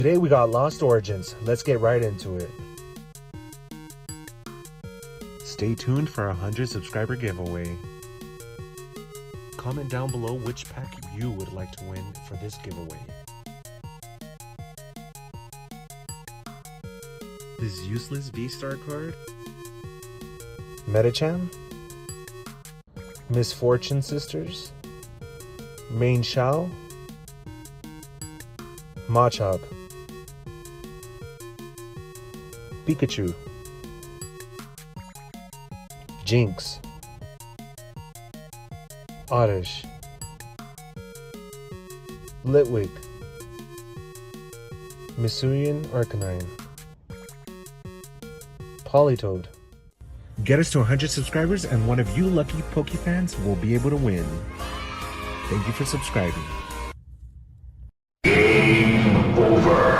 Today we got Lost Origins. Let's get right into it. Stay tuned for a 100 subscriber giveaway. Comment down below which pack you would like to win for this giveaway. This useless V-Star card. Metacham. Misfortune Sisters. Main Shao. Machop. Pikachu. Jinx. Oddish. Litwick. Misuyan Arcanine. Politoed. Get us to 100 subscribers and one of you lucky Pokefans will be able to win. Thank you for subscribing.